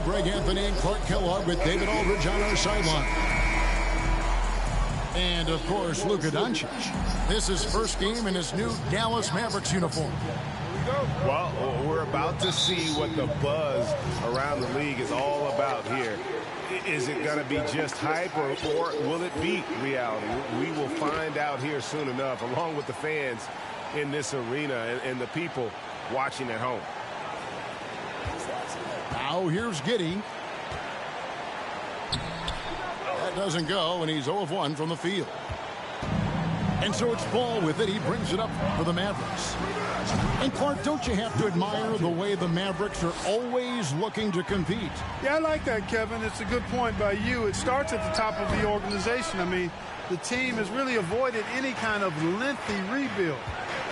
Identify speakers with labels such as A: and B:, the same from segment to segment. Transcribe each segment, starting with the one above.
A: by Greg Anthony and Clark Kellogg with David Aldridge on our sideline. And, of course, Luka Doncic. This is first game in his new Dallas Mavericks uniform.
B: Well, we're about to see what the buzz around the league is all about here. Is it going to be just hype or will it be reality? We will find out here soon enough, along with the fans in this arena and the people watching at home.
A: Now here's Giddey. That doesn't go, and he's 0 of 1 from the field. And so it's Ball with it. He brings it up for the Mavericks. And, Clark, don't you have to admire the way the Mavericks are always looking to compete?
C: Yeah, I like that, Kevin. It's a good point by you. It starts at the top of the organization. I mean, the team has really avoided any kind of lengthy rebuild.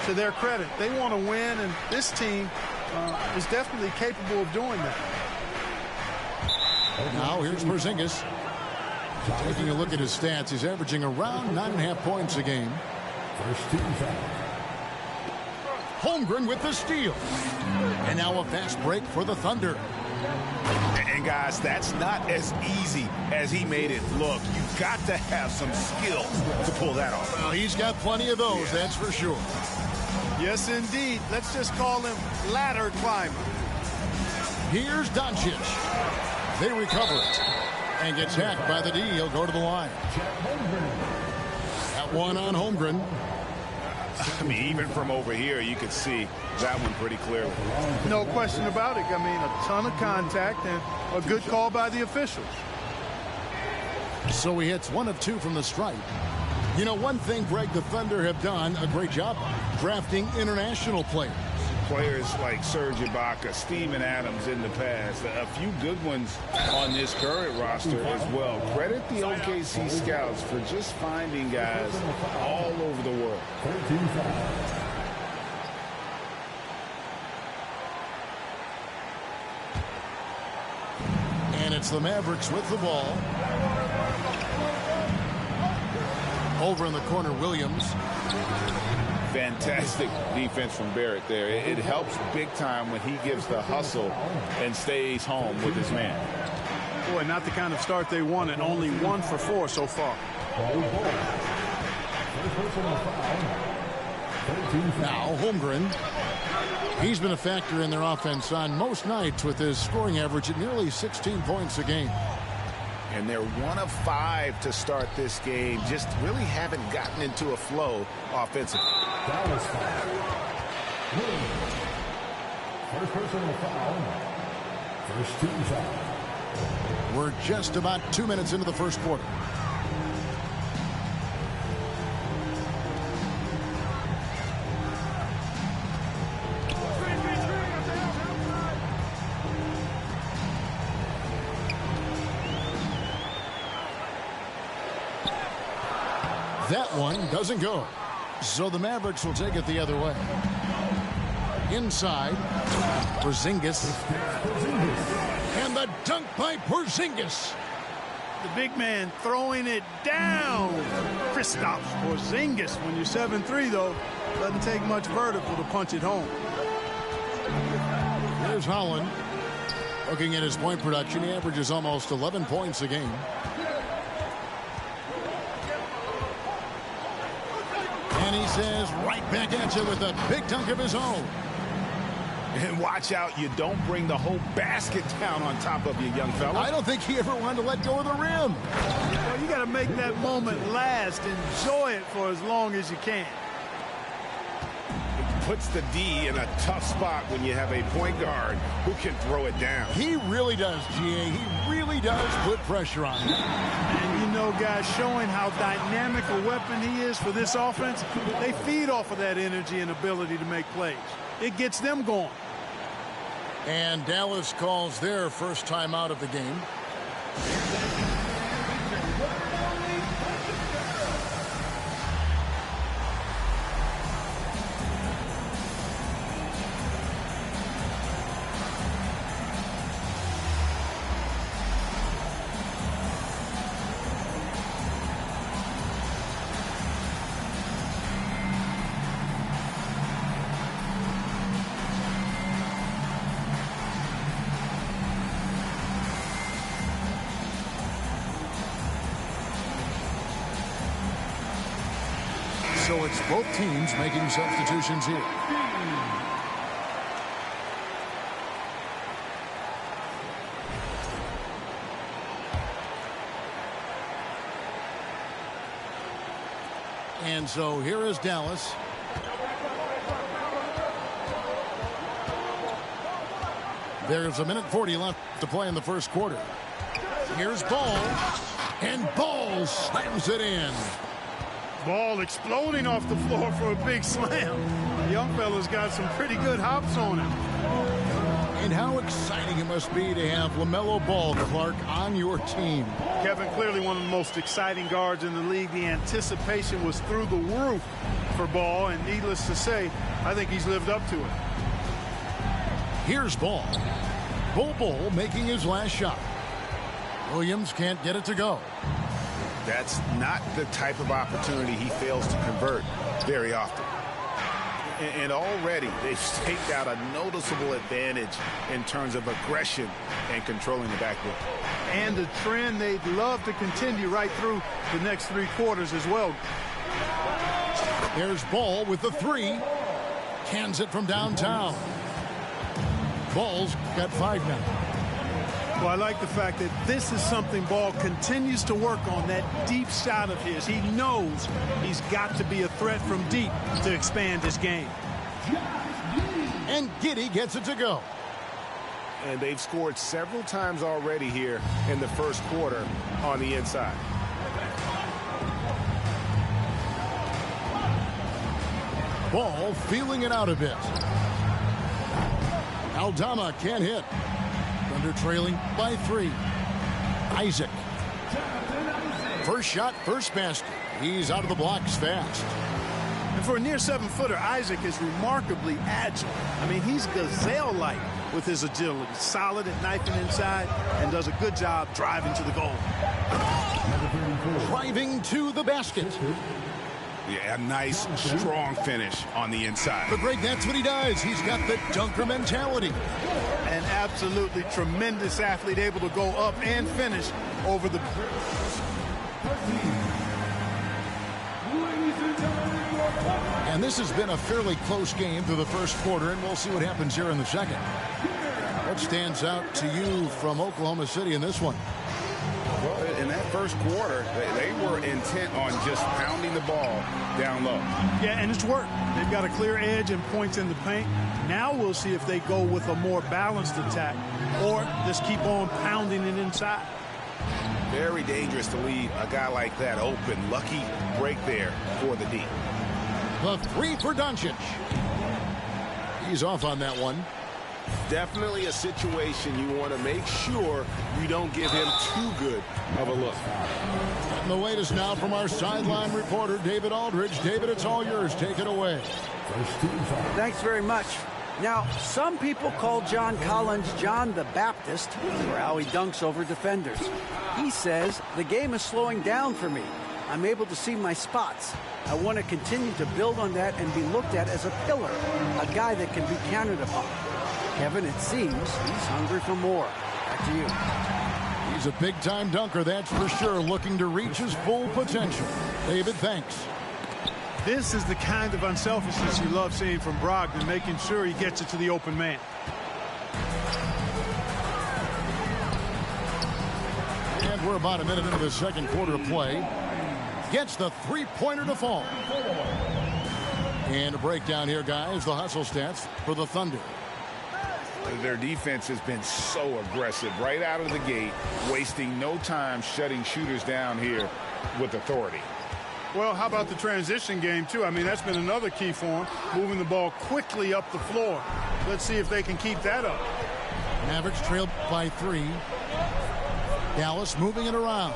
C: To their credit, they want to win, and this team is definitely capable of doing that.
A: Now here's Porzingis. Taking a look at his stats, he's averaging around 9.5 points a game.
D: First team foul.
A: Holmgren with the steal. And now a fast break for the Thunder.
B: And, guys, that's not as easy as he made it look. You've got to have some skill to pull that off.
A: Well, he's got plenty of those, that's for sure.
C: Yes, indeed. Let's just call him ladder climber.
A: Here's Doncic. They recover it. And gets hacked by the D. He'll go to the line. That one on Holmgren.
B: I mean, even from over here, you could see that one pretty clearly.
C: No question about it. I mean, a ton of contact and a good call by the officials.
A: So he hits 1 of 2 from the stripe. You know, one thing, Greg, the Thunder have done a great job drafting international players.
E: Players like Serge Ibaka, Steven Adams in the past. A few good ones on this current roster as well. Credit the OKC scouts for just finding guys all over the world.
A: And it's the Mavericks with the ball. Over in the corner, Williams.
E: Fantastic defense from Barrett there. It helps big time when he gives the hustle and stays home with his man.
C: Boy, not the kind of start they wanted. Only 1 for 4 so far.
A: Now Holmgren. He's been a factor in their offense on most nights with his scoring average at nearly 16 points a game.
B: And they're 1 of 5 to start this game. Just really haven't gotten into a flow offensively.
D: Dallas foul. First personal foul. First team foul.
A: We're just about 2 minutes into the first quarter. That one doesn't go. So the Mavericks will take it the other way. Inside, Porzingis. And the dunk by Porzingis.
C: The big man throwing it down. Kristaps Porzingis. When you're 7'3", though, doesn't take much vertical to punch it home.
A: Here's Holland. Looking at his point production, he averages almost 11 points a game. And he says right back at you with a big dunk of his own.
B: And watch out, you don't bring the whole basket down on top of you, young fella.
A: I don't think he ever wanted to let go of the rim.
C: Well, you got to make that moment last. Enjoy it for as long as you can.
B: It puts the D in a tough spot when you have a point guard who can throw it down.
A: He really does, GA. He really does put pressure on him.
C: And you know, guys, showing how dynamic a weapon he is for this offense, they feed off of that energy and ability to make plays. It gets them going.
A: And Dallas calls their first timeout of the game. so it's both teams making substitutions here. And so here is Dallas. There's 1:40 left to play in the first quarter. Here's Ball. And Ball slams it in.
C: Ball exploding off the floor for a big slam. The young fella's got some pretty good hops on him.
A: And how exciting it must be to have LaMelo Ball, Clark, on your team.
C: Kevin, clearly one of the most exciting guards in the league. The anticipation was through the roof for Ball, and needless to say, I think he's lived up to it.
A: Here's Ball. Bull making his last shot. Williams can't get it to go.
B: That's not the type of opportunity he fails to convert very often. And already they've staked out a noticeable advantage in terms of aggression and controlling the backcourt.
C: And a trend they'd love to continue right through the next 3 quarters as well.
A: There's Ball with the 3. Cans it from downtown. Ball's got 5 now.
C: Well, I like the fact that this is something Ball continues to work on, that deep shot of his. He knows he's got to be a threat from deep to expand his game.
A: And Giddey gets it to go.
B: And they've scored several times already here in the first quarter on the inside.
A: Ball feeling it out a bit. Aldama can't hit. Thunder trailing by 3. Isaac. First shot, first basket. He's out of the blocks fast.
C: And for a near 7-footer, Isaac is remarkably agile. I mean, he's gazelle-like with his agility. Solid at knifing inside and does a good job driving to the goal.
A: Driving to the basket.
B: Yeah, a nice, strong finish on the inside.
A: But Greg, that's what he does. He's got the dunker mentality.
C: An absolutely tremendous athlete, able to go up and finish over the...
A: And this has been a fairly close game through the first quarter, and we'll see what happens here in the second. What stands out to you from Oklahoma City in this one?
E: Well, in that first quarter, they were intent on just pounding the ball down low.
C: Yeah, and it's worked. They've got a clear edge and points in the paint. Now we'll see if they go with a more balanced attack or just keep on pounding it inside.
B: Very dangerous to leave a guy like that open. Lucky break there for the D.
A: The 3 for Doncic. He's off on that one.
B: Definitely a situation you want to make sure you don't give him too good of a look.
A: And the latest now from our sideline reporter, David Aldridge. David, it's all yours. Take it away.
F: Thanks very much. Now, some people call John Collins John the Baptist for how he dunks over defenders. He says, the game is slowing down for me. I'm able to see my spots. I want to continue to build on that and be looked at as a pillar, a guy that can be counted upon. Kevin, it seems he's hungry for more. Back to you.
A: He's a big-time dunker, that's for sure, looking to reach his full potential. David, thanks.
C: This is the kind of unselfishness you love seeing from Brogdon, making sure he gets it to the open man.
A: And we're about a minute into the second quarter of play. Gets the 3-pointer to fall. And a breakdown here, guys. The hustle stats for the Thunder.
E: Their defense has been so aggressive right out of the gate, wasting no time shutting shooters down here with authority.
C: Well, how about the transition game, too? I mean, that's been another key for them, moving the ball quickly up the floor. Let's see if they can keep that up.
A: Mavericks trailed by 3. Dallas moving it around.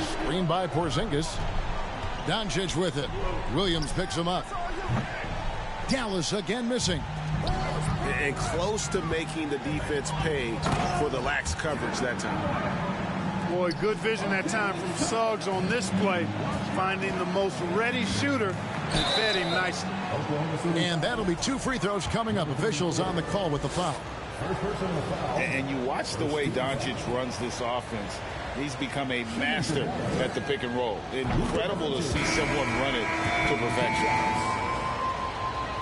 A: Screen by Porzingis. Doncic with it. Williams picks him up. Dallas again missing.
B: And close to making the defense pay for the lax coverage that time.
C: Boy, good vision that time from Suggs on this play, finding the most ready shooter and fed him nicely.
A: And that'll be 2 free throws coming up. Officials on the call with the foul.
D: First personal foul.
E: And you watch the way Doncic runs this offense. He's become a master at the pick and roll. Incredible to see someone run it to perfection.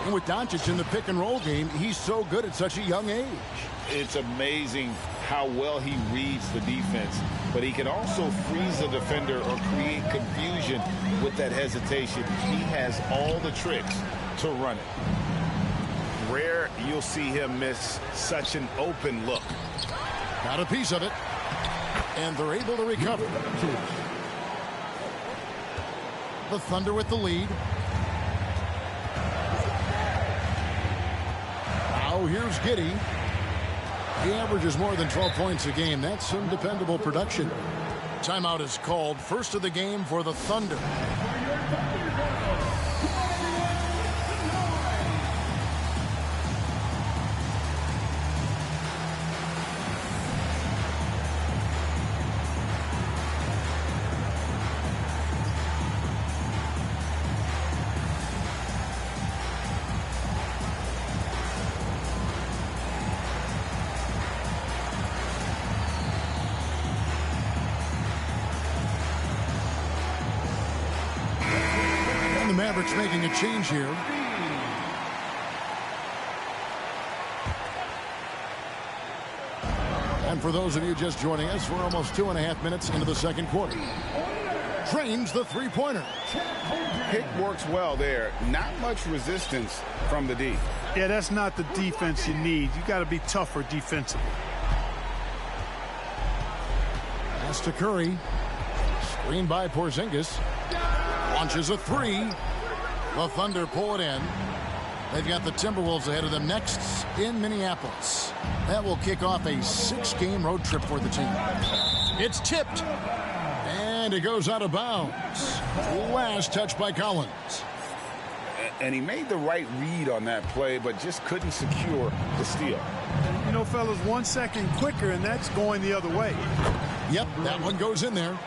A: And with Doncic in the pick and roll game, he's so good at such a young age.
E: It's amazing how well he reads the defense, but he can also freeze a defender or create confusion with that hesitation. He has all the tricks to run it.
B: Rare you'll see him miss such an open look.
A: Got a piece of it, and they're able to recover. The Thunder with the lead. Now here's Giddey. He averages more than 12 points a game. That's some dependable production. Timeout is called. First of the game for the Thunder. Mavericks making a change here. And for those of you just joining us, we're almost 2.5 minutes into the second quarter. Drains the three-pointer.
E: Pick works well there. Not much resistance from the D.
C: Yeah, that's not the defense you need. You got to be tougher defensively.
A: Pass to Curry. Screen by Porzingis. Launches a three. The Thunder pull it in. They've got the Timberwolves ahead of them next in Minneapolis. That will kick off a 6-game road trip for the team. It's tipped. And it goes out of bounds. Last touch by Collins.
E: And he made the right read on that play, but just couldn't secure the steal.
C: You know, fellas, 1 second quicker, and that's going the other way.
A: Yep, that one goes in there.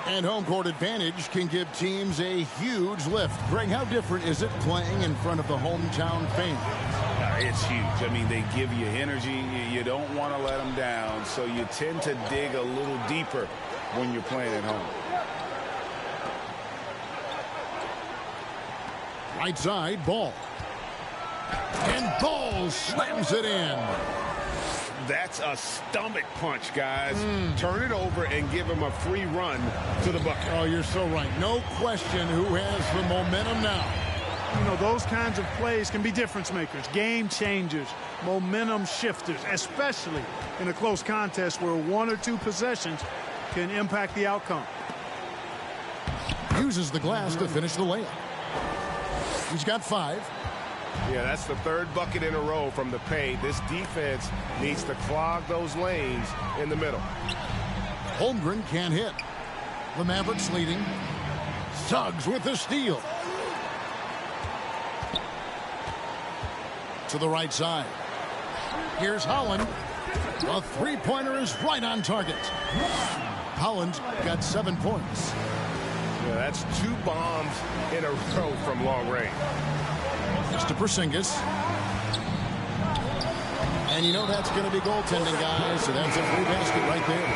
A: And home court advantage can give teams a huge lift. Greg, how different is it playing in front of the hometown fans?
E: It's huge. I mean, they give you energy. You don't want to let them down, so you tend to dig a little deeper when you're playing at home.
A: Right side, Ball. And Ball slams it in.
B: That's a stomach punch, guys. Turn it over and give him a free run to the bucket.
A: Oh, you're so right. No question who has the momentum now.
C: You know, those kinds of plays can be difference makers, game changers, momentum shifters, especially in a close contest where 1 or 2 possessions can impact the outcome.
A: Uses the glass to finish the layup. He's got 5.
B: Yeah, that's the 3rd bucket in a row from the paint. This defense needs to clog those lanes in the middle.
A: Holmgren can't hit. The Mavericks leading. Suggs with the steal. To the right side. Here's Holland. A three-pointer is right on target. Holland got 7 points.
B: Yeah, that's 2 bombs in a row from long range.
A: To Porzingis. And you know that's going to be goaltending, guys, so that's a free basket right there.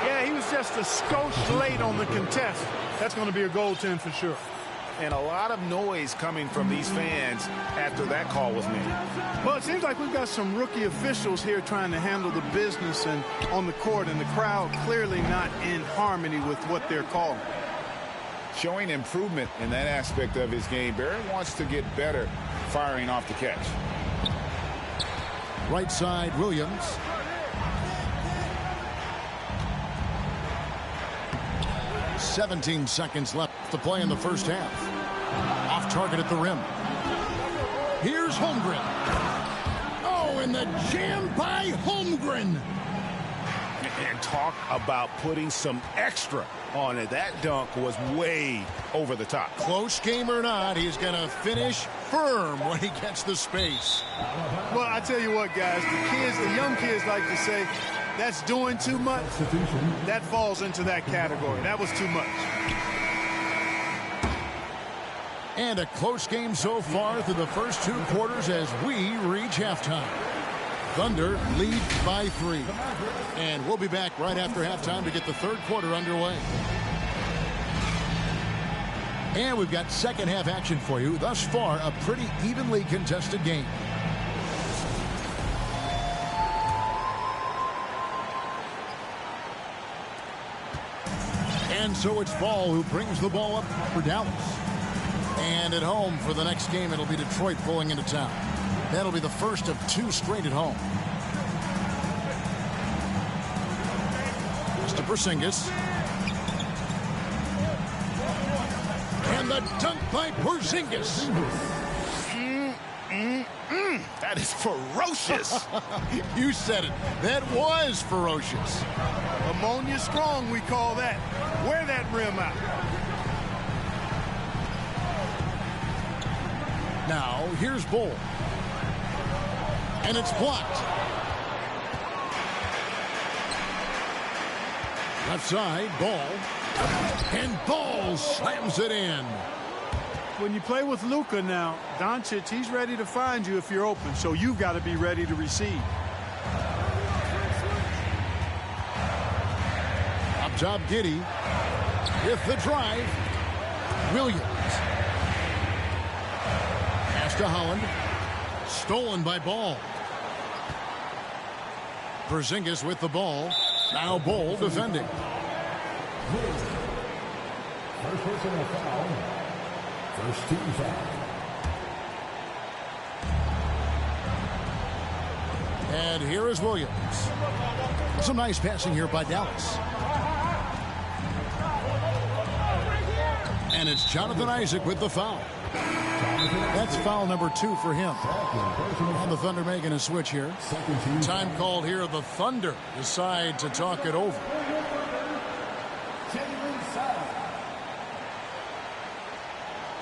C: Yeah, he was just a skosh late on the contest. That's going to be a goaltend for sure.
B: And a lot of noise coming from these fans after that call was made.
C: Well, it seems like we've got some rookie officials here trying to handle the business and on the court, and the crowd clearly not in harmony with what they're calling.
E: Showing improvement in that aspect of his game. Barrett wants to get better firing off the catch.
A: Right side, Williams. "17 seconds left to play in the first half. Off target at the rim. Here's Holmgren. Oh, and the jam by Holmgren.
B: And talk about putting some extra on it. That dunk was way over the top.
A: Close game or not, he's going to finish firm when he gets the space.
C: Well, I tell you what, guys, the young kids like to say, that's doing too much. That falls into that category. That was too much.
A: And a close game so far through the first 2 quarters as we reach halftime. Thunder lead by 3. And we'll be back right after halftime to get the third quarter underway. And we've got second half action for you. Thus far, a pretty evenly contested game. And so it's Ball who brings the ball up for Dallas. And at home for the next game, it'll be Detroit pulling into town. That'll be the first of 2 straight at home. It's to Porzingis. And the dunk by Porzingis.
B: That is ferocious.
A: You said it. That was ferocious.
C: Ammonia strong, we call that. Wear that rim out.
A: Now, here's Bull. And it's blocked. Left side, Ball. And Ball slams it in.
C: When you play with Luka now, Doncic, he's ready to find you if you're open, so you've got to be ready to receive.
A: Up top, Giddey. With the drive, Williams. Pass to Holland. Stolen by Ball. Porzingis with the ball. Now Ball defending.
D: First personal foul. First team foul.
A: And here is Williams. Some nice passing here by Dallas. And it's Jonathan Isaac with the foul. That's foul number 2 for him. And the Thunder making a switch here. Time called here. The Thunder decide to talk it over.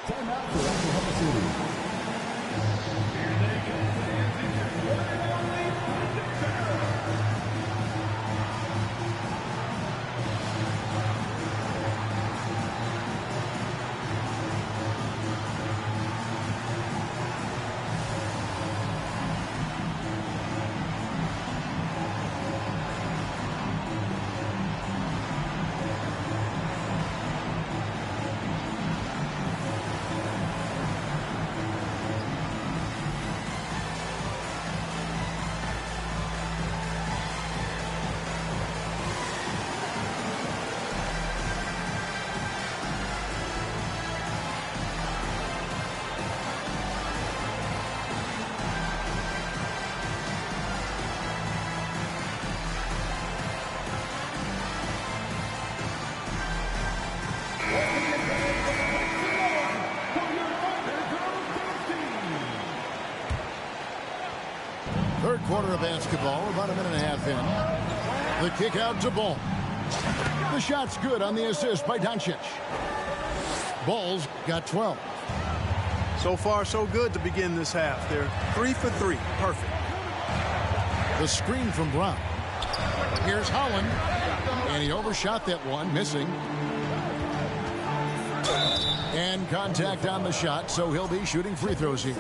D: Timeout for Oklahoma City.
A: Third quarter of basketball, about a minute and a half in. The kick out to Ball. The shot's good on the assist by Doncic. Ball's got 12.
C: So far, so good to begin this half. They're 3 for 3. Perfect.
A: The screen from Brown. Here's Holland. And he overshot that one, missing. And contact on the shot, so he'll be shooting free throws here.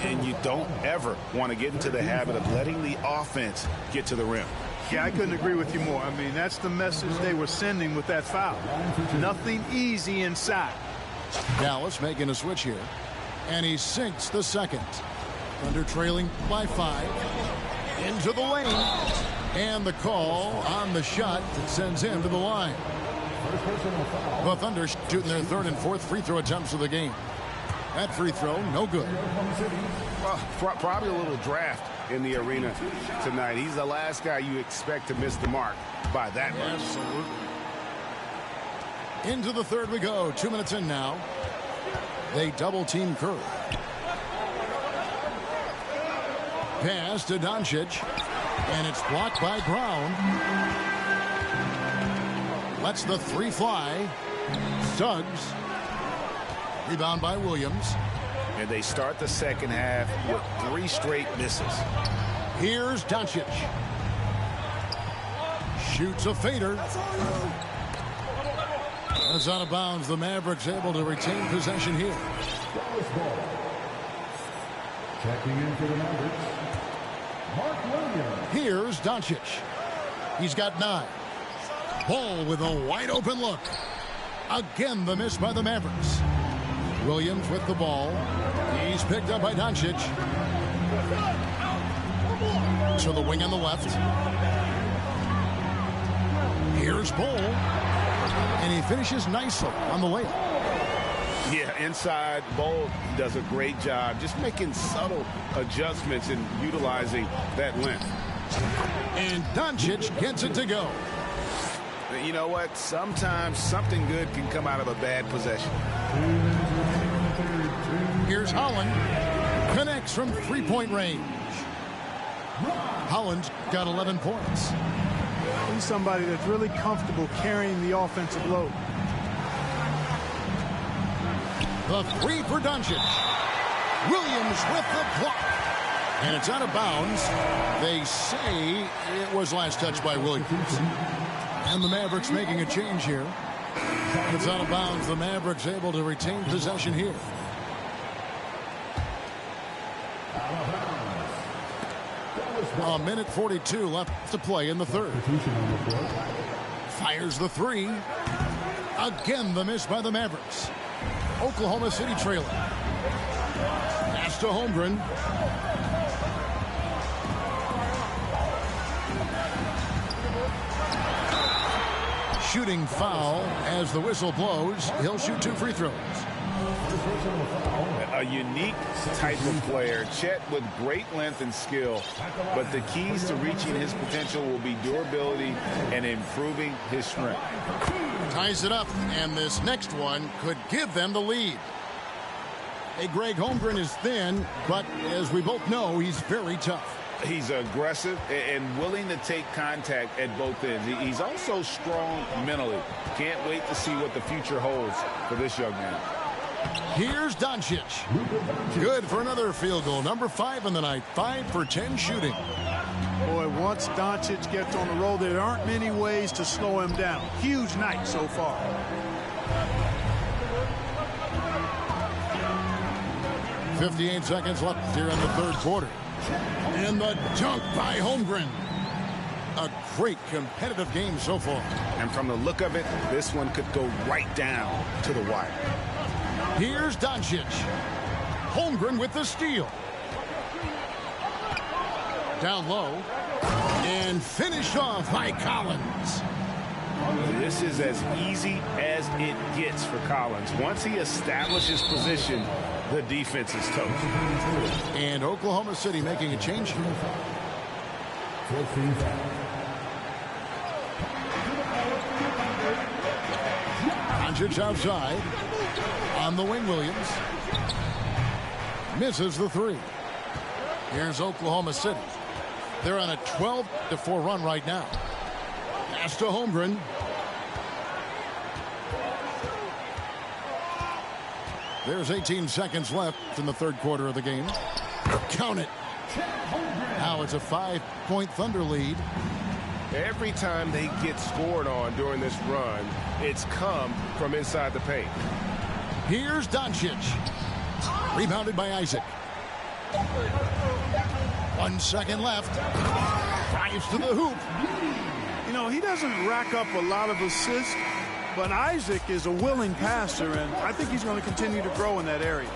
B: And you don't ever want to get into the habit of letting the offense get to the rim.
C: Yeah, I couldn't agree with you more. I mean, that's the message they were sending with that foul. Nothing easy inside.
A: Dallas making a switch here. And he sinks the second. Thunder trailing by 5. Into the lane. And the call on the shot that sends him to the line. The Thunder shooting their third and fourth free throw attempts of the game. That free throw, no good.
B: Well, probably a little draft in the arena tonight. He's the last guy you expect to miss the mark by that much.
A: Absolutely. Into the third we go. 2 minutes in now. They double team Curry. Pass to Doncic. And it's blocked by Brown. Lets the 3 fly. Suggs. Rebound by Williams.
B: And they start the second half with 3 straight misses.
A: Here's Doncic. Shoots a fader. That's out of bounds. The Mavericks able to retain possession here.
D: Checking in for the Mavericks,
A: Here's Doncic. He's got 9. Ball with a wide open look. Again, the miss by the Mavericks. Williams with the ball. He's picked up by Doncic. To the wing on the left. Here's Bull. And he finishes nicely on the layup.
B: Yeah, inside, Bull does a great job just making subtle adjustments and utilizing that length.
A: And Doncic gets it to go.
B: You know what? Sometimes something good can come out of a bad possession.
A: Here's Holland. Connects from three-point range. Holland's got 11 points.
C: He's somebody that's really comfortable carrying the offensive load.
A: The three for Doncic. Williams with the block. And it's out of bounds. They say it was last touched by Williams. And the Mavericks making a change here. It's out of bounds. The Mavericks able to retain possession here. A minute 42 left to play in the third. Fires the three. Again, the miss by the Mavericks. Oklahoma City trailing. Pass to Holmgren. Shooting foul as the whistle blows. He'll shoot 2 free throws.
E: A unique type of player. Chet with great length and skill, but the keys to reaching his potential will be durability and improving his strength.
A: Ties it up, and this next one could give them the lead. Hey, Greg, Holmgren is thin, but as we both know, he's very tough.
E: He's aggressive and willing to take contact at both ends. He's also strong mentally. Can't wait to see what the future holds for this young man.
A: Here's Doncic. Good for another field goal. Number 5 in the night. 5 for 10 shooting.
C: Boy, once Doncic gets on the road, there aren't many ways to slow him down. Huge night so far.
A: .58 seconds left here in the third quarter. And the dunk by Holmgren. A great competitive game so far.
B: And from the look of it, this one could go right down to the wire.
A: Here's Doncic. Holmgren with the steal. Down low. And finished off by Collins.
B: This is as easy as it gets for Collins. Once he establishes position, the defense is toast.
A: And Oklahoma City making a change here. Doncic outside. On the wing, Williams. Misses the three. Here's Oklahoma City. They're on a 12-4 run right now. Pass to Holmgren. There's 18 seconds left in the third quarter of the game. Count it. Now it's a 5-point Thunder lead.
B: Every time they get scored on during this run, it's come from inside the paint.
A: Here's Doncic. Rebounded by Isaac. 1 second left. Drives to the hoop.
C: You know, he doesn't rack up a lot of assists, but Isaac is a willing passer, and I think he's going to continue to grow in that area.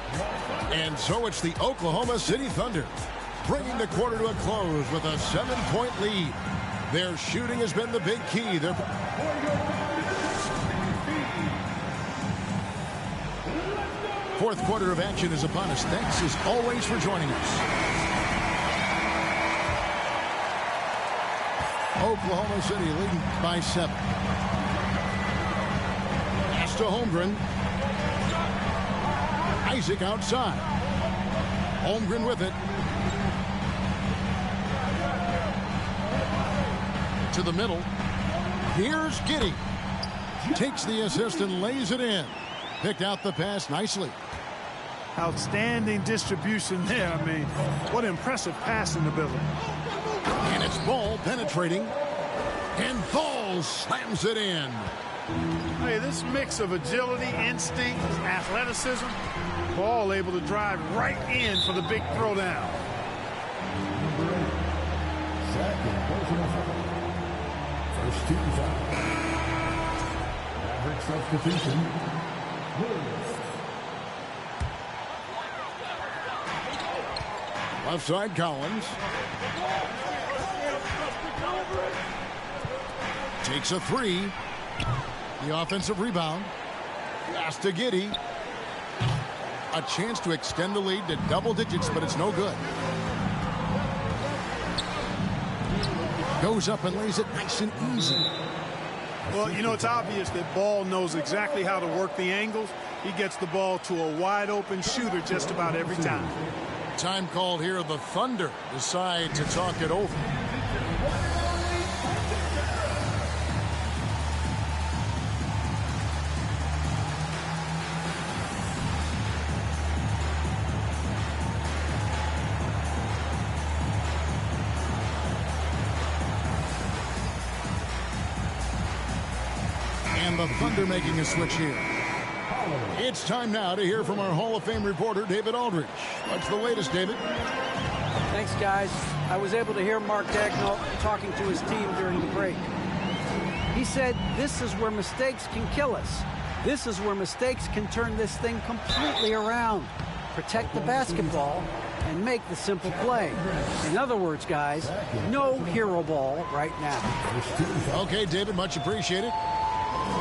A: And so it's the Oklahoma City Thunder bringing the quarter to a close with a 7-point lead. Their shooting has been the big key. Fourth quarter of action is upon us. Thanks as always for joining us. Oklahoma City leading by 7. Pass to Holmgren. Isaac outside. Holmgren with it. To the middle. Here's Giddey. Takes the assist and lays it in. Picked out the pass nicely.
C: Outstanding distribution there. I mean, what impressive passing ability.
A: And it's Ball penetrating. And Ball slams it in.
C: Hey, this mix of agility, instinct, athleticism, Ball able to drive right in for the big throwdown.
D: Second. First team foul. Maverick substitution.
A: Left side, Collins. Takes a three. The offensive rebound. Pass to Giddey. A chance to extend the lead to double digits, but it's no good. Goes up and lays it nice and easy.
C: Well, you know, it's obvious that Ball knows exactly how to work the angles. He gets the ball to a wide open shooter just about every time.
A: Time called here. The Thunder decide to talk it over. And the Thunder making a switch here. It's time now to hear from our Hall of Fame reporter, David Aldridge. What's the latest, David?
F: Thanks, guys. I was able to hear Mark Daigneault talking to his team during the break. He said, this is where mistakes can kill us. This is where mistakes can turn this thing completely around. Protect the basketball and make the simple play. In other words, guys, no hero ball right now.
A: Okay, David, much appreciated.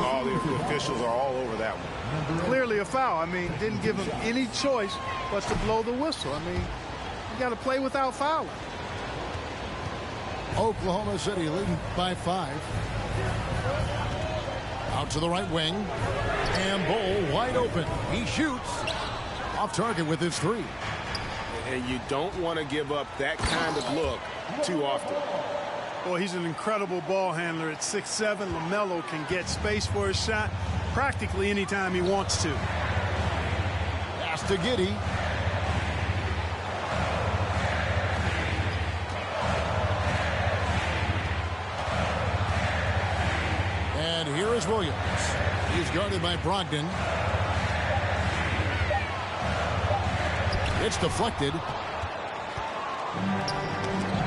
B: All the officials are all over that one.
C: Clearly a foul. I mean, didn't give him any choice but to blow the whistle. I mean, you got to play without fouling.
A: Oklahoma City leading by 5. Out to the right wing. And Bol wide open. He shoots. Off target with his 3.
B: And you don't want to give up that kind of look too often.
C: Boy, he's an incredible ball handler at 6'7". LaMelo can get space for his shot practically anytime he wants to.
A: Pass to Giddey. And here is Williams. He's guarded by Brogdon. It's deflected.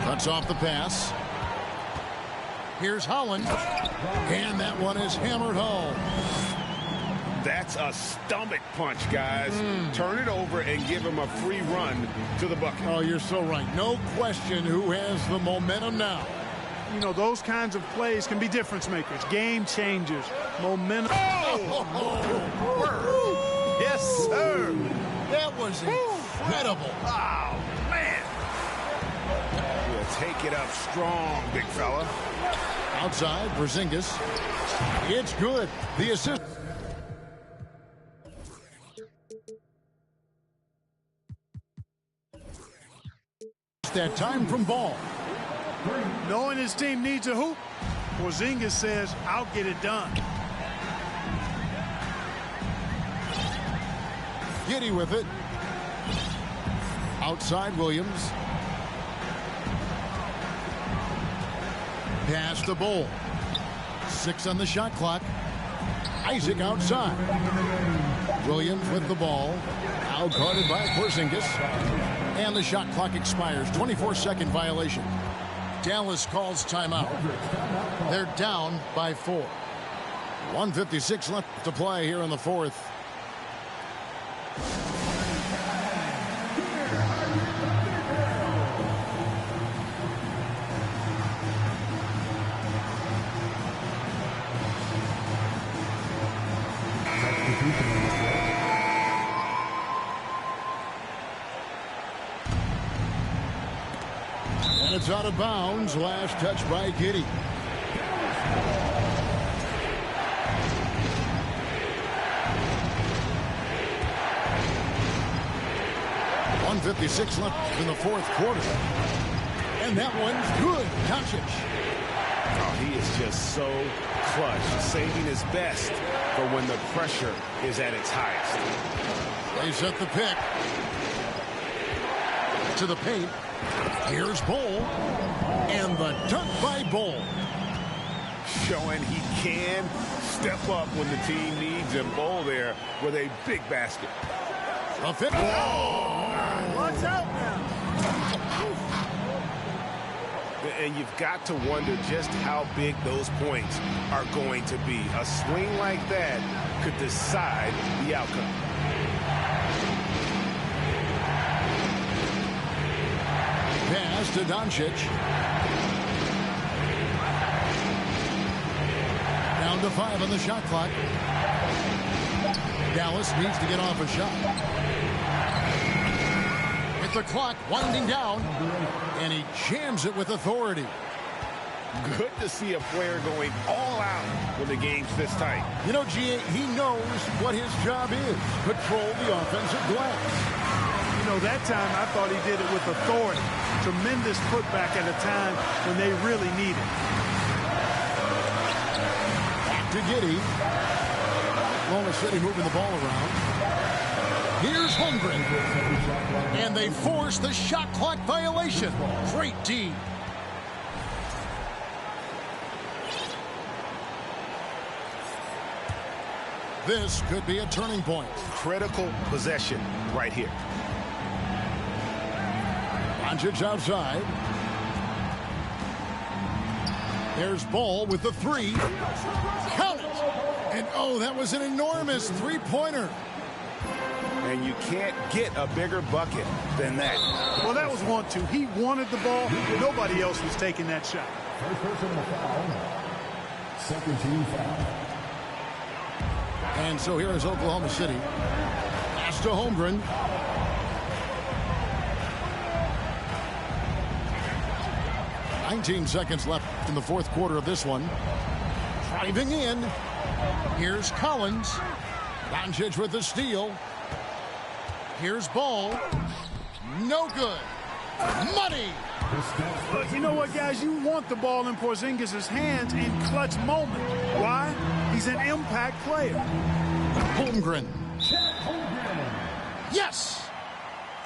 A: Cuts off the pass. Here's Holland. And that one is hammered home.
B: That's a stomach punch, guys. Turn it over and give him a free run to the bucket.
A: Oh, you're so right. No question who has the momentum now.
C: You know, those kinds of plays can be difference makers, game changers, momentum.
B: Yes, sir.
A: That was incredible.
B: Oh, man. We'll take it up strong, big fella.
A: Outside, Porzingis. It's good. The assist. That time from Ball.
C: Knowing his team needs a hoop, Porzingis says, I'll get it done.
A: Giddey with it. Outside, Williams. Pass the Bol. 6 on the shot clock. Isaac outside. Williams with the ball. Now guarded by Porzingis. And the shot clock expires. 24-second violation. Dallas calls timeout. They're down by 4. 1:56 left to play here in the fourth. And it's out of bounds. Last touch by Giddey. .156 left in the fourth quarter. And that one's good. Doncic.
B: Oh, he is just so clutch, saving his best for when the pressure is at its highest.
A: They set the pick. To the paint. Here's Bol. And the dunk by Bol.
B: Showing he can step up when the team needs him. Bol there with a big basket.
A: A fit.
C: Watch out now.
B: And you've got to wonder just how big those points are going to be. A swing like that could decide the outcome.
A: Pass to Doncic. Down to 5 on the shot clock. Dallas needs to get off a shot. With the clock winding down, and he jams it with authority.
B: Good to see a player going all out when the game's this tight.
A: You know, G.A., he knows what his job is. Control the offensive glass.
C: You know, that time I thought he did it with authority. Tremendous putback at a time when they really need it.
A: Back to Giddey. Oklahoma City moving the ball around. Here's Holmgren. And they force the shot clock violation. Great D. This could be a turning point.
B: Critical possession right here.
A: Doncic outside. There's Ball with the 3. Count it! And oh, that was an enormous three-pointer.
B: And you can't get a bigger bucket than that.
C: Well, that was 1-2. He wanted the ball. Nobody else was taking that shot.
D: First personal foul. Second team foul.
A: And so here is Oklahoma City. Pass to Holmgren. "19 seconds left in the fourth quarter of this one. Driving in. Here's Collins. Doncic with the steal. Here's Ball. No good. Money.
C: You know what, guys? You want the ball in Porzingis' hands in clutch moment. Why? He's an impact player.
A: Holmgren. Yes!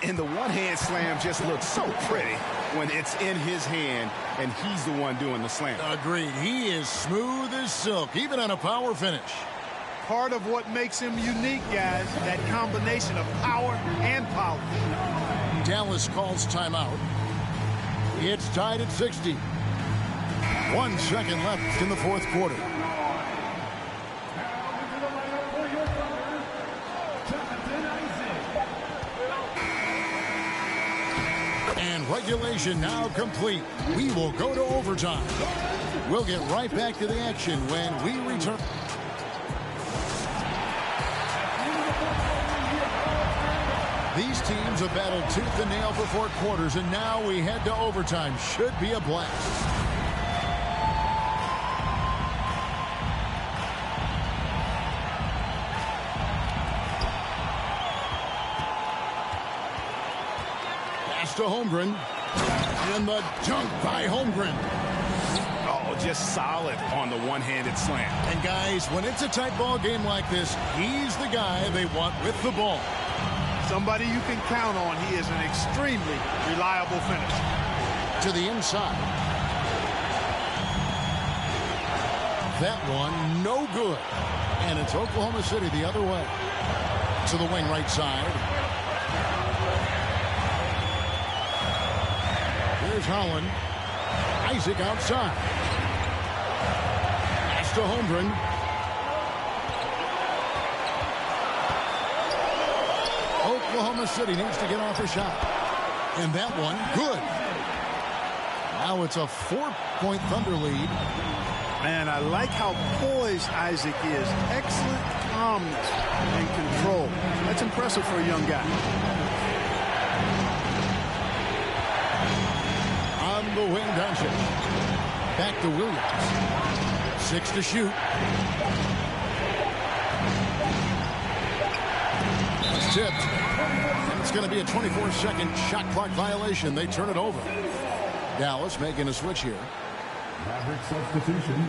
B: And the one-hand slam just looks so pretty when it's in his hand and he's the one doing the slam.
A: Agreed. He is smooth as silk, even on a power finish.
C: Part of what makes him unique, guys, that combination of power and power.
A: Dallas calls timeout. It's tied at 60. 1 second left in the fourth quarter. And regulation now complete. We will go to overtime. We'll get right back to the action when we return. These teams have battled tooth and nail for 4 quarters, and now we head to overtime. Should be a blast. Pass to Holmgren. And the dunk by Holmgren.
B: Oh, just solid on the one-handed slam.
A: And guys, when it's a tight ball game like this, he's the guy they want with the ball.
C: Somebody you can count on. He is an extremely reliable finisher.
A: To the inside. That one, no good. And it's Oklahoma City the other way. To the wing right side. Here's Holland. Isaac outside. Pass to Holmgren. Oklahoma City needs to get off a shot. And that one, good. Now it's a 4-point Thunder lead.
C: Man, I like how poised Isaac is. Excellent calmness and control. That's impressive for a young guy.
A: On the wing, Doncic. Back to Williams. 6 to shoot. It's tipped. And it's going to be a 24-second shot clock violation. They turn it over. Dallas making a switch here.
D: Maverick substitution.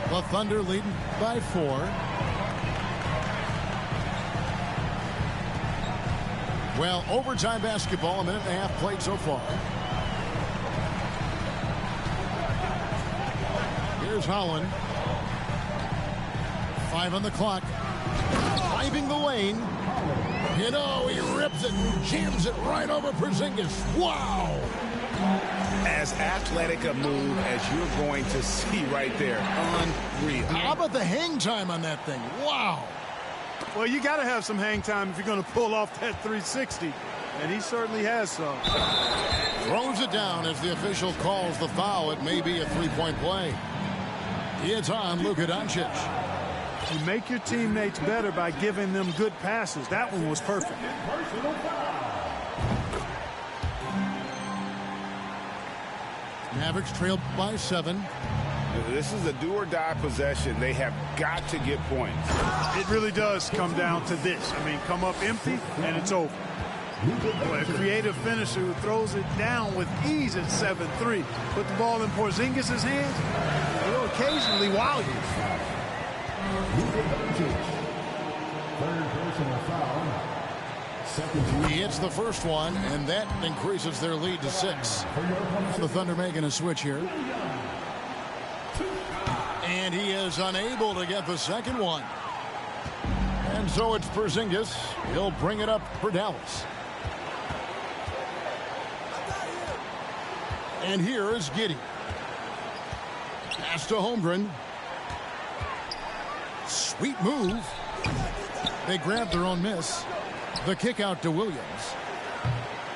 A: The Thunder leading by 4. Well, overtime basketball, a minute and a half played so far. Here's Holland. 5 on the clock. Driving the lane. You know, he rips it and jams it right over Porzingis. Wow!
B: As athletic a move as you're going to see right there. Unreal.
A: How about the hang time on that thing? Wow!
C: Well, you got to have some hang time if you're going to pull off that 360. And he certainly has some.
A: Throws it down as the official calls the foul. It may be a three-point play. It's on Luka Doncic.
C: You make your teammates better by giving them good passes. That one was perfect.
A: Mavericks trail by 7.
B: This is a do-or-die possession. They have got to get points.
C: It really does come down to this. I mean, come up empty, and it's over. Boy, a creative finisher who throws it down with ease at 7-3. Put the ball in Porzingis' hands. He'll occasionally wow you.
A: He hits the first one, and that increases their lead to 6. The Thunder making a switch here. And he is unable to get the second one. And so it's Porzingis. He'll bring it up for Dallas. And here is Giddey. Pass to Holmgren. Sweet move. They grab their own miss. The kick out to Williams.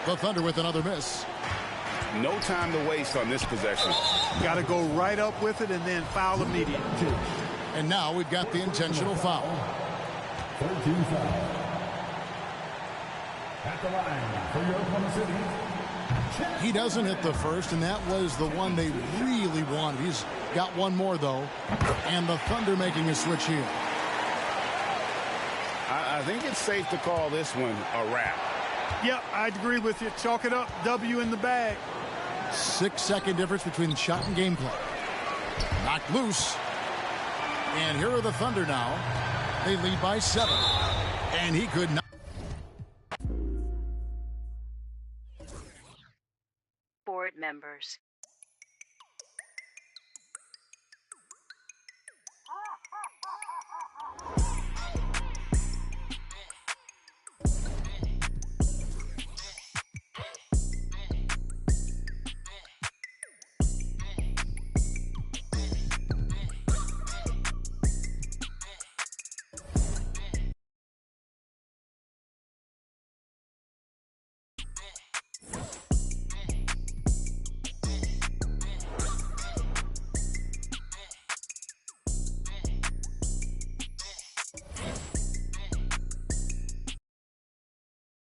A: The Thunder with another miss.
B: No time to waste on this possession.
C: Got to go right up with it and then foul immediately.
A: And now we've got the intentional foul.
D: 13 foul. At the line for your Oklahoma City.
A: He doesn't hit the first, and that was the one they really wanted. He's got one more, though. And the Thunder making a switch here.
B: I think it's safe to call this one a wrap.
C: Yep, I'd agree with you. Chalk it up. W in the bag.
A: 6-second difference between shot and game clock. Knocked loose. And here are the Thunder now. They lead by 7. And he could not.
G: Board members.